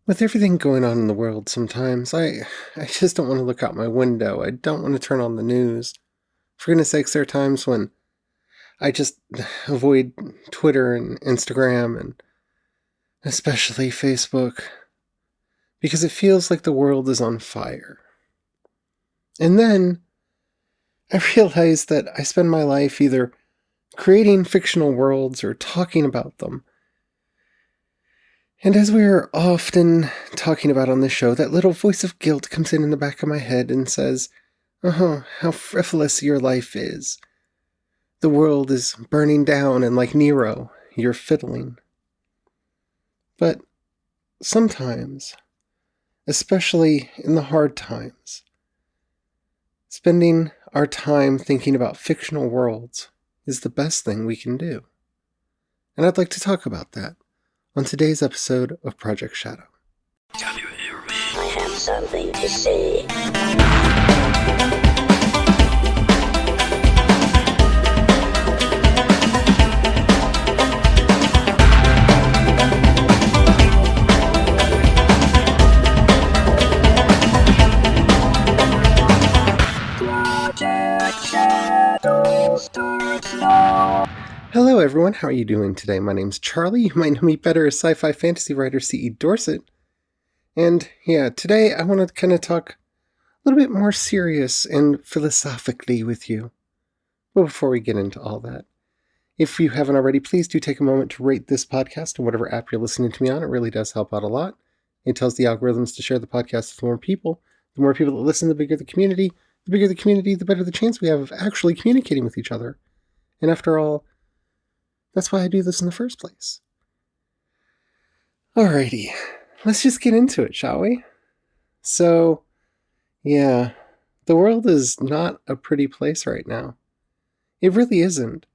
With everything going on in the world sometimes, I just don't want to look out my window. I don't want to turn on the news. For goodness sakes, there are times when I just avoid Twitter and Instagram and especially Facebook because it feels like the world is on fire. And then I realize that I spend my life either creating fictional worlds or talking about them. And as we are often talking about on this show, that little voice of guilt comes in the back of my head and says, how frivolous your life is. The world is burning down, and like Nero, you're fiddling. But sometimes, especially in the hard times, spending our time thinking about fictional worlds is the best thing we can do. And I'd like to talk about that on today's episode of Project Shadow. Can you hear me? I have something to say. Project Shadow starts now. Hello everyone, how are you doing today? My name's Charlie. You might know me better as sci-fi fantasy writer C.E. Dorset. And yeah, today I want to kind of talk a little bit more serious and philosophically with you. But before we get into all that, if you haven't already, please do take a moment to rate this podcast on whatever app you're listening to me on. It really does help out a lot. It tells the algorithms to share the podcast with more people. The more people that listen, the bigger the community. The bigger the community, the better the chance we have of actually communicating with each other. And after all, that's why I do this in the first place. Alrighty, let's just get into it, shall we? So, yeah, the world is not a pretty place right now. It really isn't.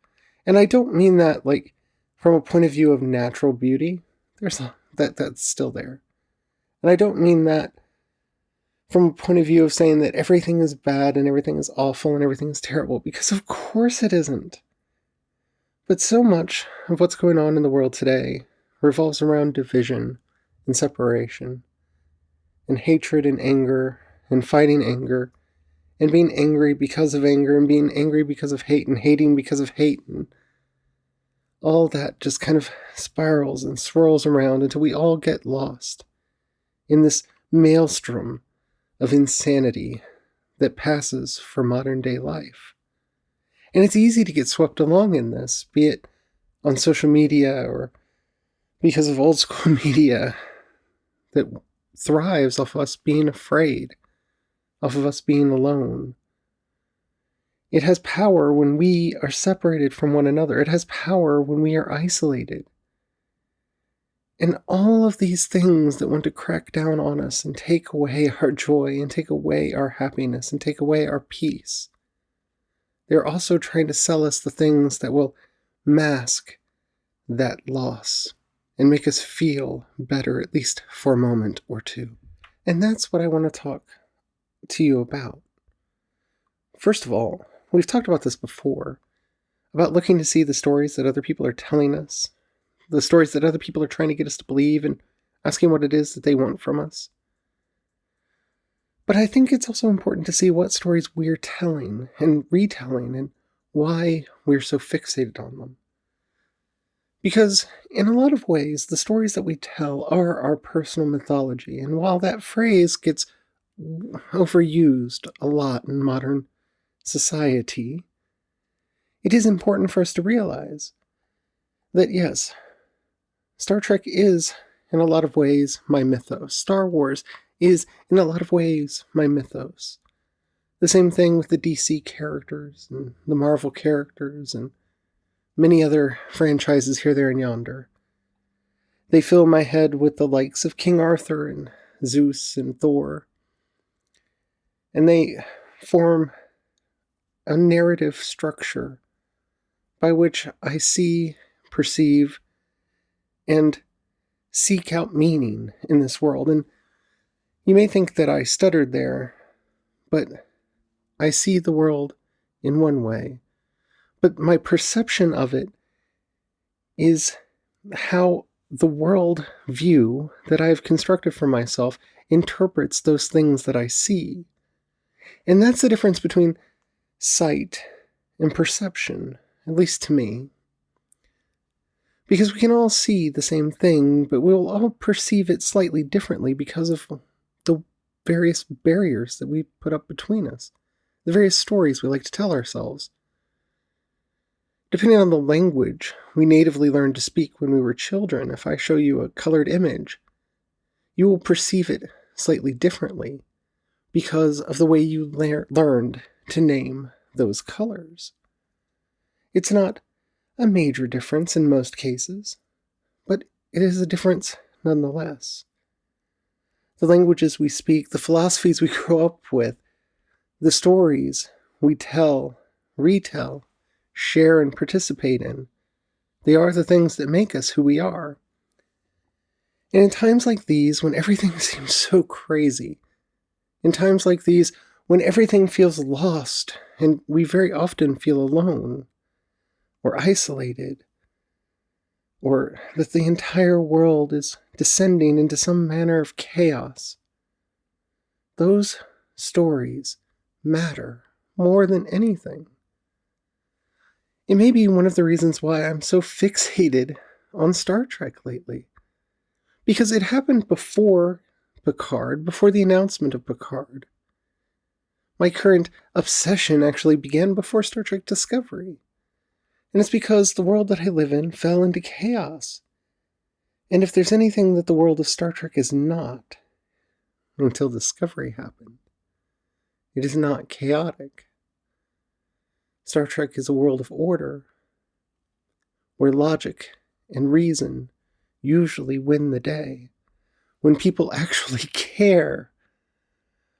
And I don't mean that, like, from a point of view of natural beauty. That's still there. And I don't mean that from a point of view of saying that everything is bad and everything is awful and everything is terrible, because of course it isn't. But so much of what's going on in the world today revolves around division and separation, and hatred and anger, and fighting anger, and being angry because of anger, and being angry because of hate, and hating because of hate, and all that just kind of spirals and swirls around until we all get lost in this maelstrom of insanity that passes for modern day life. And it's easy to get swept along in this, be it on social media or because of old school media that thrives off of us being afraid, off of us being alone. It has power when we are separated from one another. It has power when we are isolated. And all of these things that want to crack down on us and take away our joy and take away our happiness and take away our peace, they're also trying to sell us the things that will mask that loss and make us feel better, at least for a moment or two. And that's what I want to talk to you about. First of all, we've talked about this before, about looking to see the stories that other people are telling us, the stories that other people are trying to get us to believe, and asking what it is that they want from us. But I think it's also important to see what stories we're telling and retelling and why we're so fixated on them. Because in a lot of ways, the stories that we tell are our personal mythology. And while that phrase gets overused a lot in modern society, it is important for us to realize that yes, Star Trek is in a lot of ways my mythos. Star Wars is, in a lot of ways, my mythos. The same thing with the DC characters and the Marvel characters and many other franchises here, there, and yonder. They fill my head with the likes of King Arthur and Zeus and Thor. And they form a narrative structure by which I see, perceive, and seek out meaning in this world. And you may think that I stuttered there, but I see the world in one way. But my perception of it is how the world view that I've constructed for myself interprets those things that I see. And that's the difference between sight and perception, at least to me. Because we can all see the same thing, but we'll all perceive it slightly differently because of the various barriers that we put up between us, the various stories we like to tell ourselves. Depending on the language we natively learned to speak when we were children, if I show you a colored image, you will perceive it slightly differently because of the way you learned to name those colors. It's not a major difference in most cases, but it is a difference nonetheless. The languages we speak, the philosophies we grow up with, the stories we tell, retell, share, and participate in, they are the things that make us who we are. And in times like these, when everything seems so crazy, in times like these, when everything feels lost and we very often feel alone or isolated, or that the entire world is descending into some manner of chaos, those stories matter more than anything. It may be one of the reasons why I'm so fixated on Star Trek lately. Because it happened before Picard, before the announcement of Picard. My current obsession actually began before Star Trek Discovery. And it's because the world that I live in fell into chaos. And if there's anything that the world of Star Trek is not, until Discovery happened, it is not chaotic. Star Trek is a world of order, where logic and reason usually win the day, when people actually care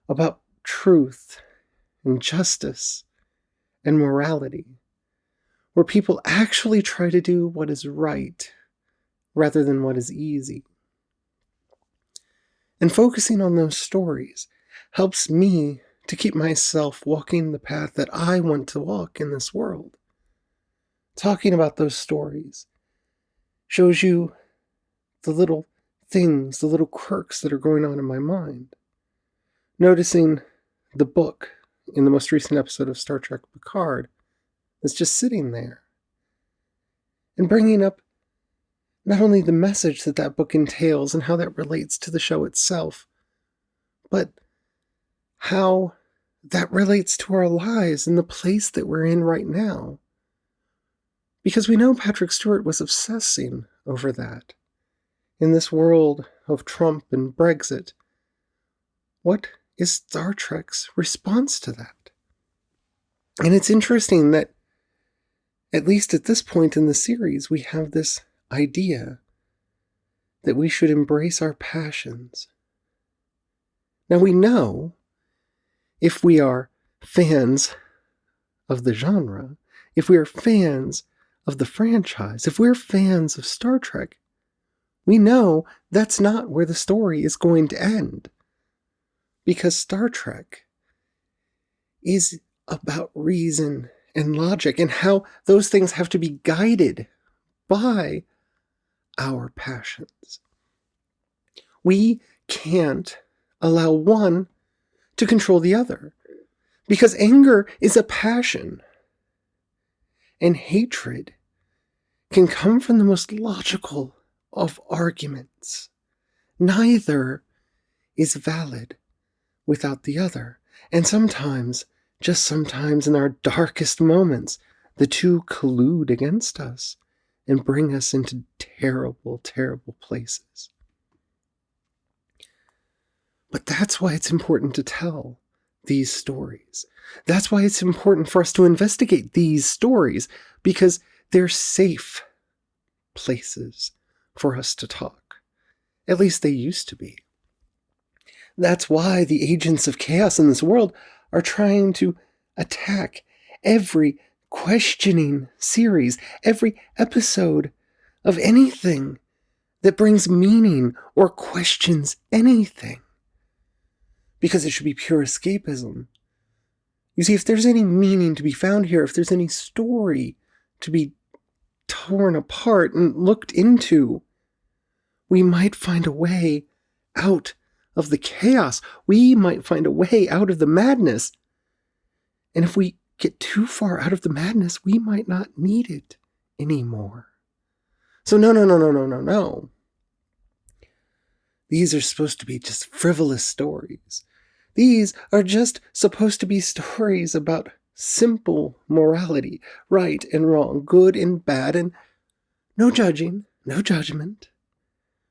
about truth and justice and morality, where people actually try to do what is right rather than what is easy. And focusing on those stories helps me to keep myself walking the path that I want to walk in this world. Talking about those stories shows you the little things, the little quirks that are going on in my mind. Noticing the book in the most recent episode of Star Trek Picard that's just sitting there. And bringing up not only the message that that book entails and how that relates to the show itself, but how that relates to our lives and the place that we're in right now. Because we know Patrick Stewart was obsessing over that. In this world of Trump and Brexit, what is Star Trek's response to that? And it's interesting that, at least at this point in the series, we have this idea that we should embrace our passions. Now we know, if we are fans of the genre, if we are fans of the franchise, if we're fans of Star Trek, we know that's not where the story is going to end. Because Star Trek is about reason and logic and how those things have to be guided by our passions. We can't allow one to control the other, because anger is a passion, and hatred can come from the most logical of arguments. Neither is valid without the other, and sometimes, just sometimes in our darkest moments, the two collude against us and bring us into terrible, terrible places. But that's why it's important to tell these stories. That's why it's important for us to investigate these stories, because they're safe places for us to talk. At least they used to be. That's why the agents of chaos in this world are trying to attack every questioning series, every episode of anything that brings meaning or questions anything. Because it should be pure escapism. You see, if there's any meaning to be found here, if there's any story to be torn apart and looked into, we might find a way out of the chaos. We might find a way out of the madness. And if we get too far out of the madness, we might not need it anymore. So no. These are supposed to be just frivolous stories. These are just supposed to be stories about simple morality, right and wrong, good and bad, and no judging, no judgment.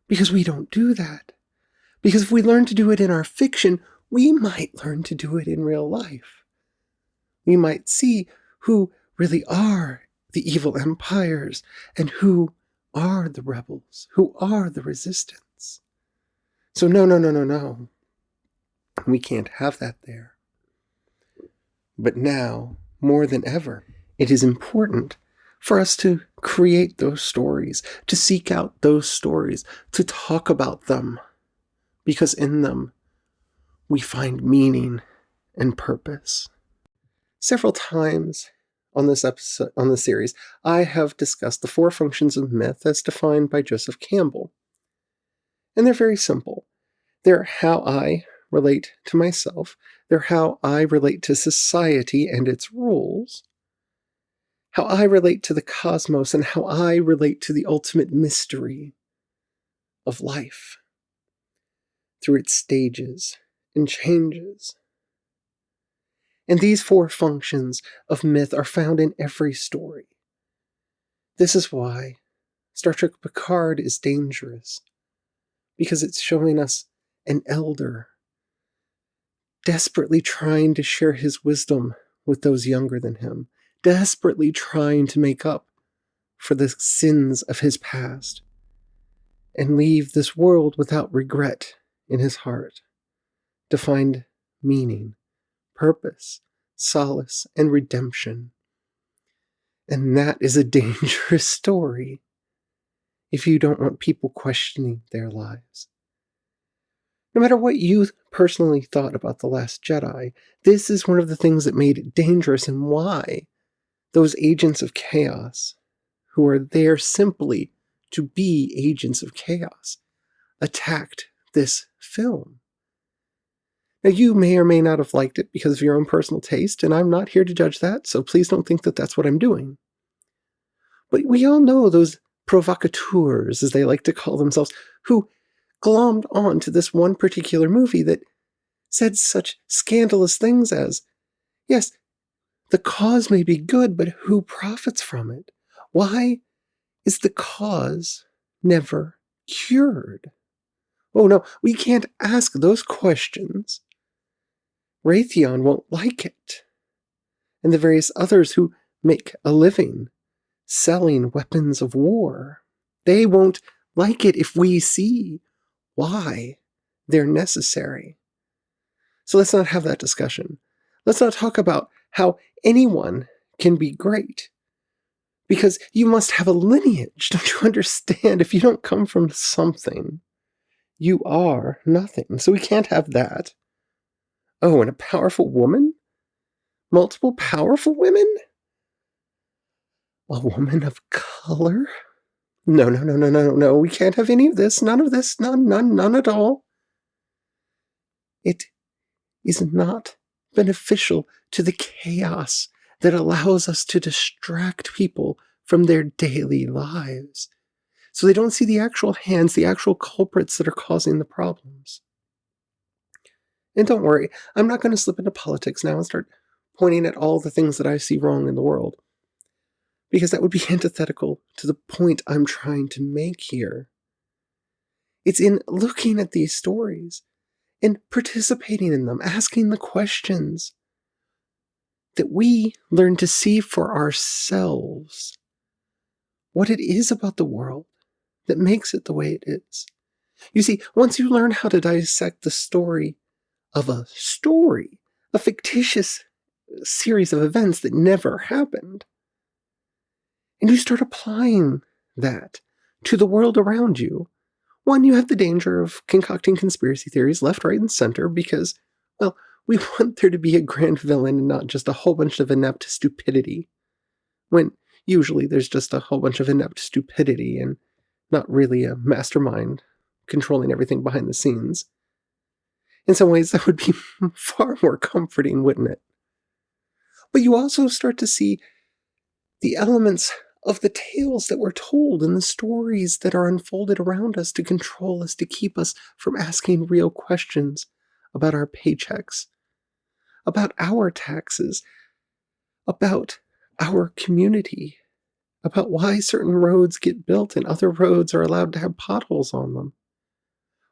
Because we don't do that. Because if we learn to do it in our fiction, we might learn to do it in real life. We might see who really are the evil empires and who are the rebels, who are the resistance. So no. We can't have that there. But now, more than ever, it is important for us to create those stories, to seek out those stories, to talk about them, because in them we find meaning and purpose. Several times on this series, I have discussed the 4 functions of myth as defined by Joseph Campbell. And they're very simple. They're how I relate to myself. They're how I relate to society and its rules. How I relate to the cosmos and how I relate to the ultimate mystery of life through its stages and changes. And these 4 functions of myth are found in every story. This is why Star Trek Picard is dangerous, because it's showing us an elder desperately trying to share his wisdom with those younger than him, desperately trying to make up for the sins of his past and leave this world without regret in his heart, to find meaning, purpose, solace, and redemption. And that is a dangerous story if you don't want people questioning their lives. No matter what you personally thought about The Last Jedi, this is one of the things that made it dangerous and why those agents of chaos, who are there simply to be agents of chaos, attacked this film. Now, you may or may not have liked it because of your own personal taste, and I'm not here to judge that, so please don't think that that's what I'm doing. But we all know those provocateurs, as they like to call themselves, who glommed on to this one particular movie that said such scandalous things as, yes, the cause may be good, but who profits from it? Why is the cause never cured? Oh no, we can't ask those questions. Raytheon won't like it. And the various others who make a living selling weapons of war, they won't like it if we see why they're necessary. So let's not have that discussion. Let's not talk about how anyone can be great. Because you must have a lineage. Don't you understand? If you don't come from something, you are nothing. So we can't have that. Oh, and a powerful woman? Multiple powerful women? A woman of color? No. We can't have any of this. None of this. None at all. It is not beneficial to the chaos that allows us to distract people from their daily lives, so they don't see the actual hands, the actual culprits that are causing the problems. And don't worry, I'm not going to slip into politics now and start pointing at all the things that I see wrong in the world, because that would be antithetical to the point I'm trying to make here. It's in looking at these stories and participating in them, asking the questions, that we learn to see for ourselves what it is about the world that makes it the way it is. You see, once you learn how to dissect the story, a fictitious series of events that never happened, and you start applying that to the world around you, one, you have the danger of concocting conspiracy theories left, right, and center because, well, we want there to be a grand villain and not just a whole bunch of inept stupidity, when usually there's just a whole bunch of inept stupidity and not really a mastermind controlling everything behind the scenes. In some ways, that would be far more comforting, wouldn't it? But you also start to see the elements of the tales that we're told and the stories that are unfolded around us to control us, to keep us from asking real questions about our paychecks, about our taxes, about our community, about why certain roads get built and other roads are allowed to have potholes on them,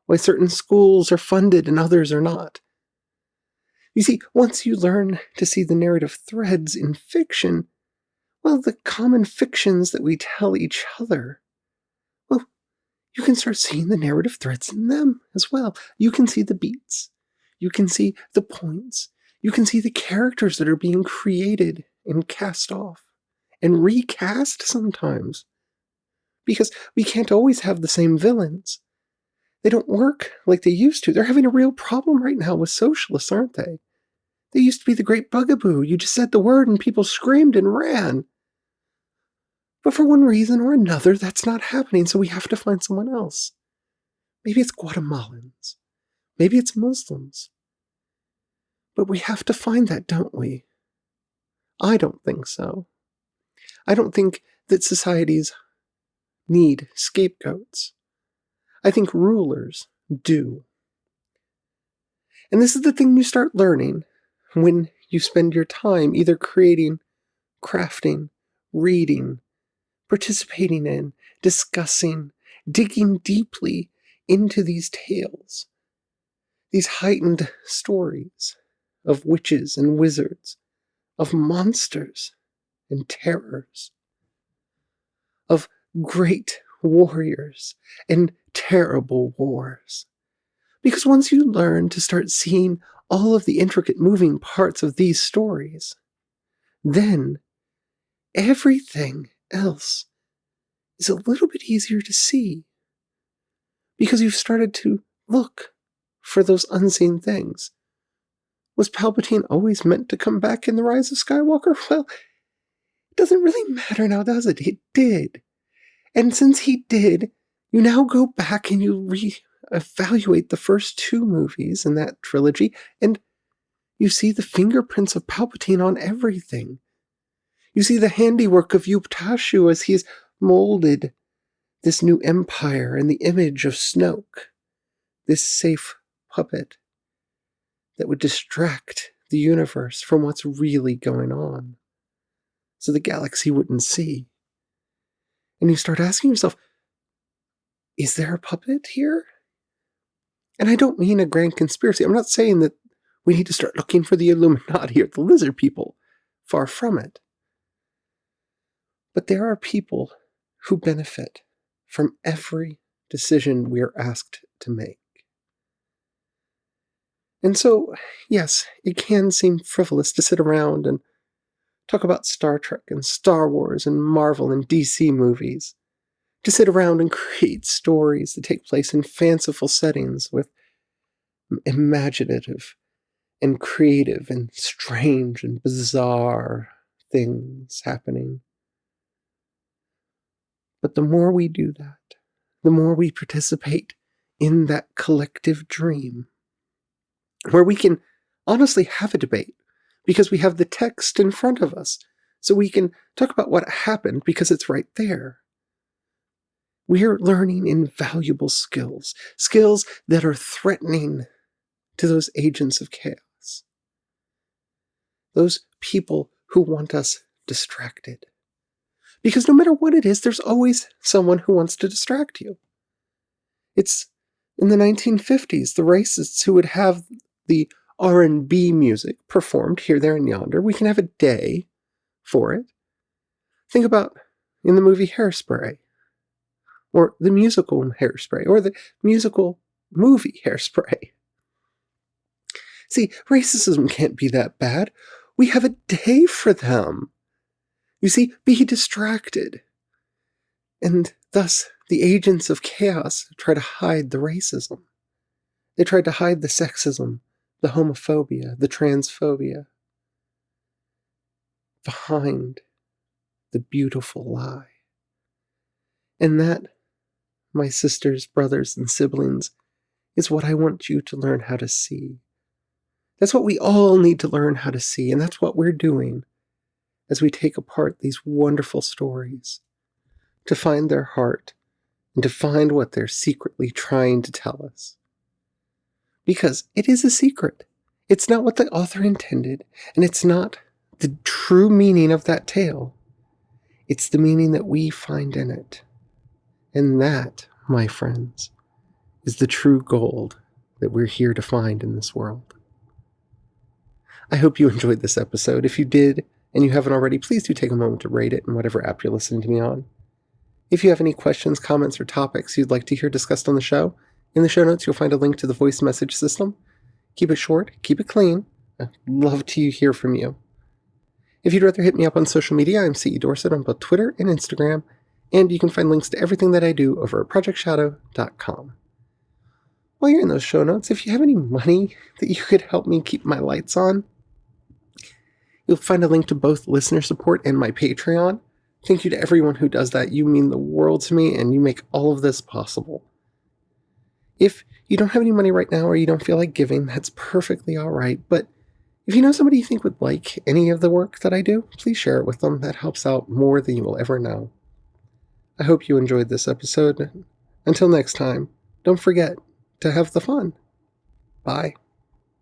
why certain schools are funded and others are not. You see, once you learn to see the narrative threads in fiction, well, the common fictions that we tell each other, well, you can start seeing the narrative threads in them as well. You can see the beats. You can see the points. You can see the characters that are being created and cast off and recast sometimes. Because we can't always have the same villains. They don't work like they used to. They're having a real problem right now with socialists, aren't they? They used to be the great bugaboo. You just said the word and people screamed and ran. But for one reason or another, that's not happening, so we have to find someone else. Maybe it's Guatemalans. Maybe it's Muslims. But we have to find that, don't we? I don't think so. I don't think that societies need scapegoats. I think rulers do. And this is the thing you start learning when you spend your time either creating, crafting, reading, participating in, discussing, digging deeply into these tales, these heightened stories of witches and wizards, of monsters and terrors, of great warriors and terrible wars. Because once you learn to start seeing all of the intricate moving parts of these stories, then everything else is a little bit easier to see. Because you've started to look for those unseen things. Was Palpatine always meant to come back in The Rise of Skywalker? Well, it doesn't really matter now, does it? It did. And since he did, you now go back and you evaluate the first two movies in that trilogy, and you see the fingerprints of Palpatine on everything. You see the handiwork of Yuptashu as he's molded this new empire in the image of Snoke, this safe puppet that would distract the universe from what's really going on, so the galaxy wouldn't see. And you start asking yourself, is there a puppet here? And I don't mean a grand conspiracy. I'm not saying that we need to start looking for the Illuminati or the lizard people. Far from it. But there are people who benefit from every decision we are asked to make. And so, yes, it can seem frivolous to sit around and talk about Star Trek and Star Wars and Marvel and DC movies, to sit around and create stories that take place in fanciful settings with imaginative and creative and strange and bizarre things happening. But the more we do that, the more we participate in that collective dream, where we can honestly have a debate because we have the text in front of us, so we can talk about what happened because it's right there. We're learning invaluable skills, skills that are threatening to those agents of chaos, those people who want us distracted. Because no matter what it is, there's always someone who wants to distract you. It's in the 1950s, the racists who would have the R&B music performed here, there, and yonder. We can have a day for it. Think about in the movie Hairspray, or the musical Hairspray, or the musical movie Hairspray. See, racism can't be that bad. We have a day for them. You see, be distracted. And thus, the agents of chaos try to hide the racism. They tried to hide the sexism, the homophobia, the transphobia behind the beautiful lie. And that my sisters, brothers, and siblings, is what I want you to learn how to see. That's what we all need to learn how to see, and that's what we're doing as we take apart these wonderful stories to find their heart and to find what they're secretly trying to tell us. Because it is a secret. It's not what the author intended, and it's not the true meaning of that tale. It's the meaning that we find in it. And that, my friends, is the true gold that we're here to find in this world. I hope you enjoyed this episode. If you did, and you haven't already, please do take a moment to rate it in whatever app you're listening to me on. If you have any questions, comments, or topics you'd like to hear discussed on the show, in the show notes you'll find a link to the voice message system. Keep it short, keep it clean. I'd love to hear from you. If you'd rather hit me up on social media, I'm C.E. Dorset on both Twitter and Instagram, and you can find links to everything that I do over at projectshadow.com. While you're in those show notes, if you have any money that you could help me keep my lights on, you'll find a link to both listener support and my Patreon. Thank you to everyone who does that. You mean the world to me, and you make all of this possible. If you don't have any money right now or you don't feel like giving, that's perfectly all right. But if you know somebody you think would like any of the work that I do, please share it with them. That helps out more than you will ever know. I hope you enjoyed this episode. Until next time, don't forget to have the fun. Bye.